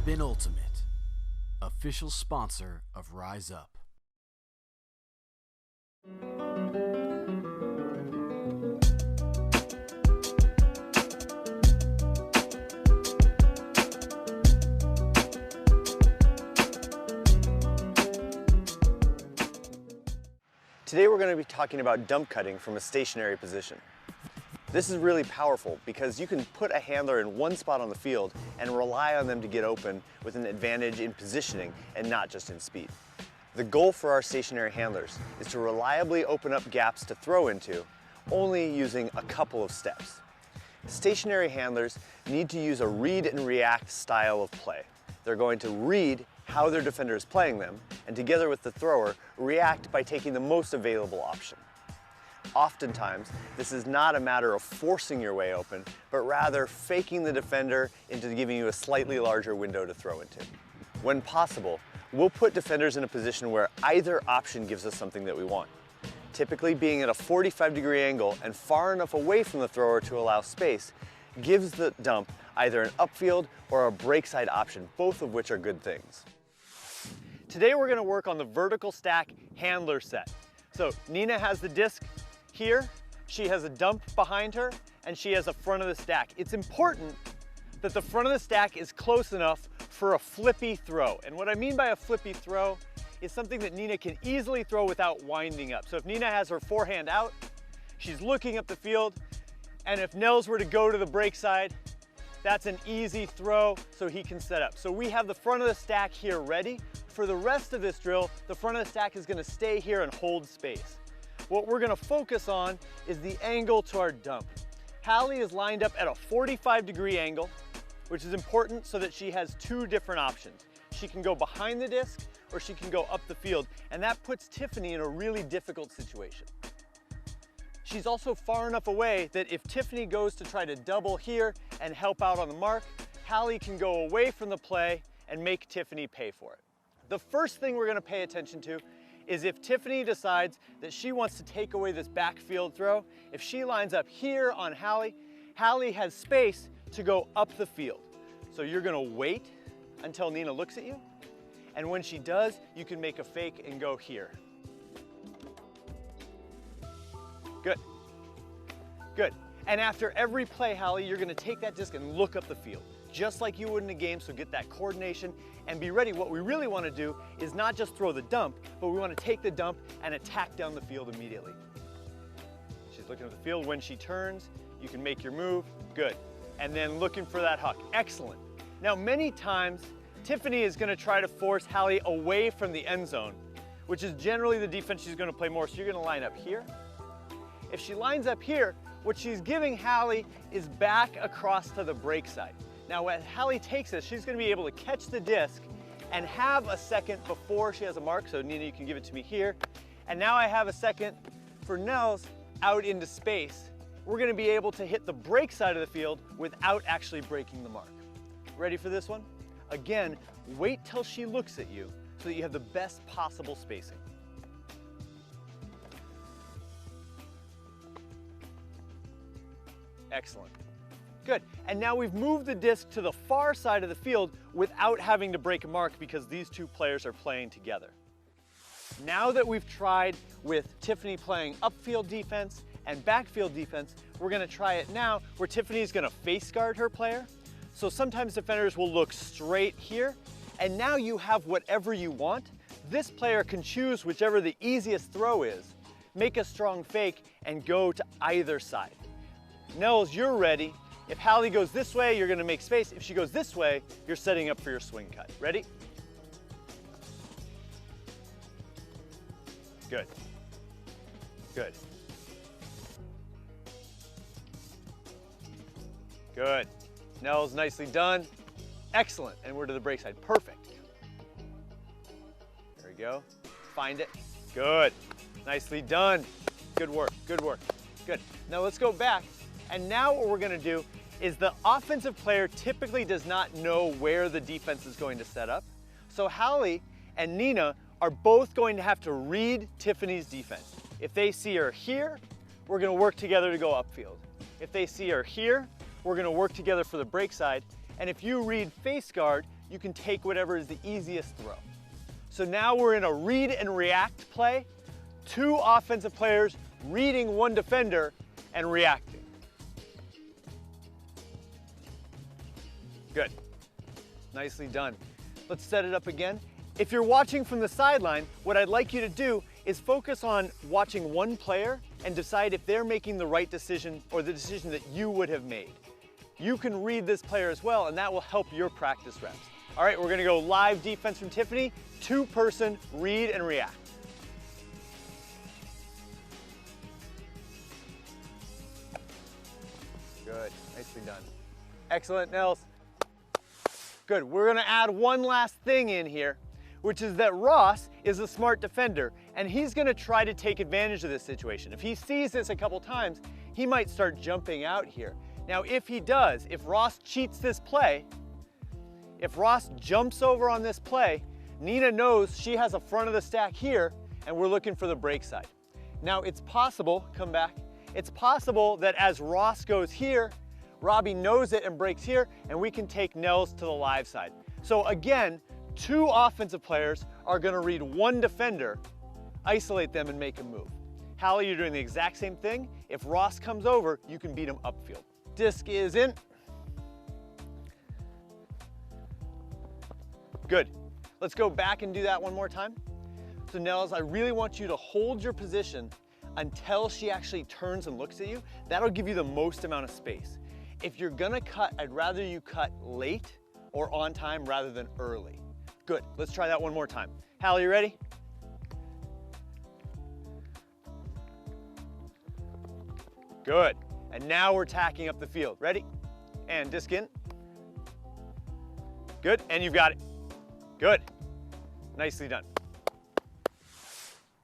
Spin Ultimate, official sponsor of Rise Up. Today we're going to be talking about dump cutting from a stationary position. This is really powerful because you can put a handler in one spot on the field and rely on them to get open with an advantage in positioning and not just in speed. The goal for our stationary handlers is to reliably open up gaps to throw into, only using a couple of steps. Stationary handlers need to use a read and react style of play. They're going to read how their defender is playing them, and together with the thrower, react by taking the most available option. Oftentimes, this is not a matter of forcing your way open, but rather faking the defender into giving you a slightly larger window to throw into. When possible, we'll put defenders in a position where either option gives us something that we want. Typically being at a 45-degree angle and far enough away from the thrower to allow space gives the dump either an upfield or a breakside option, both of which are good things. Today we're going to work on the vertical stack handler set. So Nina has the disc here, she has a dump behind her, and she has a front of the stack. It's important that the front of the stack is close enough for a flippy throw. And what I mean by a flippy throw is something that Nina can easily throw without winding up. So if Nina has her forehand out, she's looking up the field, and if Nels were to go to the break side, that's an easy throw so he can set up. So we have the front of the stack here ready. For the rest of this drill, the front of the stack is going to stay here and hold space. What we're going to focus on is the angle to our dump. Hallie is lined up at a 45-degree angle, which is important so that she has two different options. She can go behind the disc or she can go up the field, and that puts Tiffany in a really difficult situation. She's also far enough away that if Tiffany goes to try to double here and help out on the mark, Hallie can go away from the play and make Tiffany pay for it. The first thing we're going to pay attention to is if Tiffany decides that she wants to take away this backfield throw. If she lines up here on Hallie, Hallie has space to go up the field. So you're going to wait until Nina looks at you, and when she does, you can make a fake and go here. Good. Good. And after every play, Hallie, you're going to take that disc and look up the field, just like you would in a game, so get that coordination and be ready. What we really want to do is not just throw the dump, but we want to take the dump and attack down the field immediately. She's looking at the field. When she turns, you can make your move. Good. And then looking for that huck. Excellent. Now, many times, Tiffany is going to try to force Hallie away from the end zone, which is generally the defense she's going to play more. So you're going to line up here. If she lines up here, what she's giving Hallie is back across to the break side. Now when Hallie takes this, she's going to be able to catch the disc and have a second before she has a mark. So Nina, you can give it to me here. And now I have a second for Nels out into space. We're going to be able to hit the break side of the field without actually breaking the mark. Ready for this one? Again, wait till she looks at you so that you have the best possible spacing. Excellent. Good. And now we've moved the disc to the far side of the field without having to break a mark because these two players are playing together. Now that we've tried with Tiffany playing upfield defense and backfield defense, we're going to try it now where Tiffany's going to face guard her player. So sometimes defenders will look straight here, and now you have whatever you want. This player can choose whichever the easiest throw is, make a strong fake, and go to either side. Nels, you're ready. If Hallie goes this way, you're going to make space. If she goes this way, you're setting up for your swing cut. Ready? Good. Good. Good. Nels, nicely done. Excellent. And we're to the break side. Perfect. There we go. Find it. Good. Nicely done. Good work. Good work. Good. Now let's go back. And now what we're going to do is the offensive player typically does not know where the defense is going to set up. So Hallie and Nina are both going to have to read Tiffany's defense. If they see her here, we're going to work together to go upfield. If they see her here, we're going to work together for the break side. And if you read face guard, you can take whatever is the easiest throw. So now we're in a read and react play. 2 offensive players reading 1 defender and reacting. Good. Nicely done. Let's set it up again. If you're watching from the sideline, what I'd like you to do is focus on watching one player and decide if they're making the right decision or the decision that you would have made. You can read this player as well, and that will help your practice reps. All right, we're gonna go live defense from Tiffany, 2-person read and react. Good, nicely done. Excellent, Nels. Good, we're gonna add one last thing in here, which is that Ross is a smart defender, and he's gonna try to take advantage of this situation. If he sees this a couple times, he might start jumping out here. Now, if he does, if Ross cheats this play, if Ross jumps over on this play, Nina knows she has a front of the stack here, and we're looking for the break side. Now, it's possible, come back, it's possible that as Ross goes here, Robbie knows it and breaks here, and we can take Nels to the live side. So again, 2 offensive players are gonna read 1 defender, isolate them and make a move. Hallie, you're doing the exact same thing. If Ross comes over, you can beat him upfield. Disc is in. Good. Let's go back and do that one more time. So Nels, I really want you to hold your position until she actually turns and looks at you. That'll give you the most amount of space. If you're gonna cut, I'd rather you cut late or on time rather than early. Good, let's try that one more time. Hallie, you ready? Good, and now we're tacking up the field. Ready? And disc in. Good, and you've got it. Good, nicely done.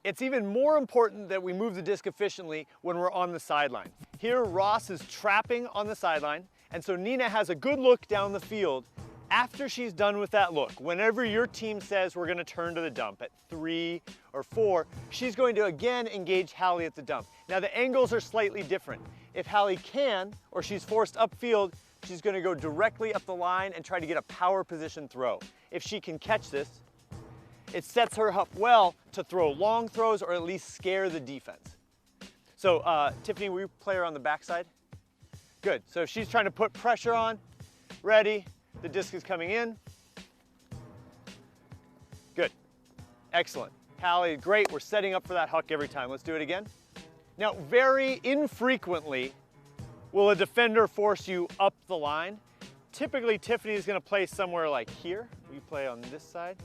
It's even more important that we move the disc efficiently when we're on the sideline. Here, Ross is trapping on the sideline, and so Nina has a good look down the field. After she's done with that look, whenever your team says we're gonna turn to the dump at 3 or 4, she's going to again engage Hallie at the dump. Now the angles are slightly different. If Hallie can, or she's forced upfield, she's gonna go directly up the line and try to get a power position throw. If she can catch this, it sets her up well to throw long throws or at least scare the defense. So Tiffany, will you play her on the backside? Good, so she's trying to put pressure on, ready, the disc is coming in. Good, excellent. Hallie, great, we're setting up for that huck every time. Let's do it again. Now, very infrequently will a defender force you up the line. Typically, Tiffany is gonna play somewhere like here. We play on this side.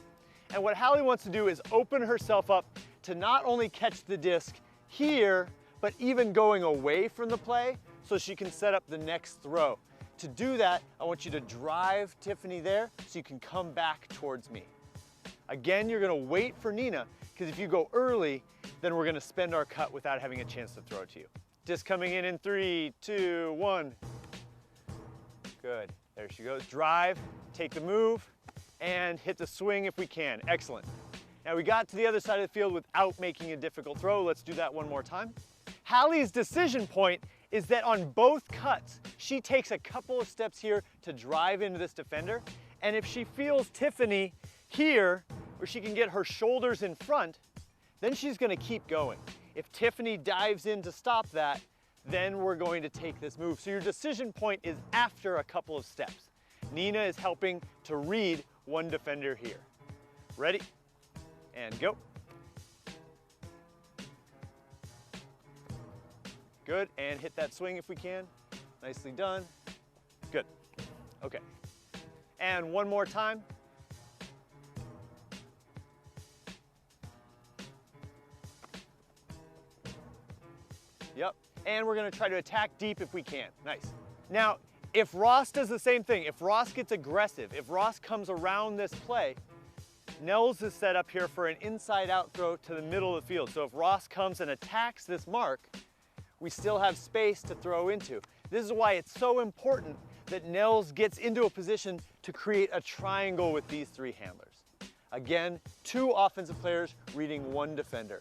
And what Hallie wants to do is open herself up to not only catch the disc here, but even going away from the play so she can set up the next throw. To do that, I want you to drive Tiffany there so you can come back towards me. Again, you're gonna wait for Nina, because if you go early, then we're gonna spend our cut without having a chance to throw it to you. Disc coming in 3, 2, 1. Good, there she goes. Drive, take the move, and hit the swing if we can. Excellent. Now we got to the other side of the field without making a difficult throw. Let's do that one more time. Hallie's decision point is that on both cuts, she takes a couple of steps here to drive into this defender. And if she feels Tiffany here, where she can get her shoulders in front, then she's gonna keep going. If Tiffany dives in to stop that, then we're going to take this move. So your decision point is after a couple of steps. Nina is helping to read 1 defender here. Ready? And go. Good, and hit that swing if we can. Nicely done. Good, okay. And one more time. Yep, and we're gonna try to attack deep if we can. Nice. Now, if Ross does the same thing, if Ross gets aggressive, if Ross comes around this play, Nels is set up here for an inside-out throw to the middle of the field. So if Ross comes and attacks this mark, we still have space to throw into. This is why it's so important that Nels gets into a position to create a triangle with these 3 handlers. Again, 2 offensive players reading 1 defender.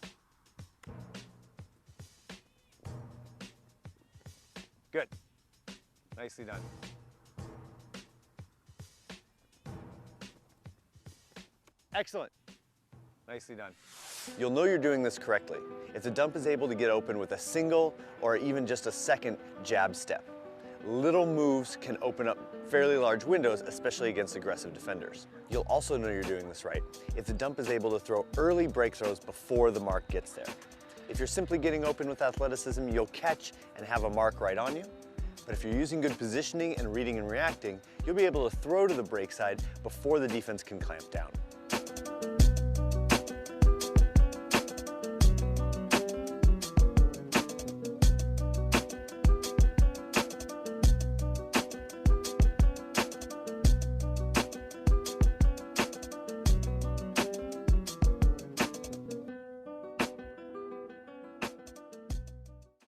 Good. Nicely done. Excellent. Nicely done. You'll know you're doing this correctly if the dump is able to get open with a single or even just a second jab step. Little moves can open up fairly large windows, especially against aggressive defenders. You'll also know you're doing this right if the dump is able to throw early break throws before the mark gets there. If you're simply getting open with athleticism, you'll catch and have a mark right on you. But if you're using good positioning and reading and reacting, you'll be able to throw to the break side before the defense can clamp down.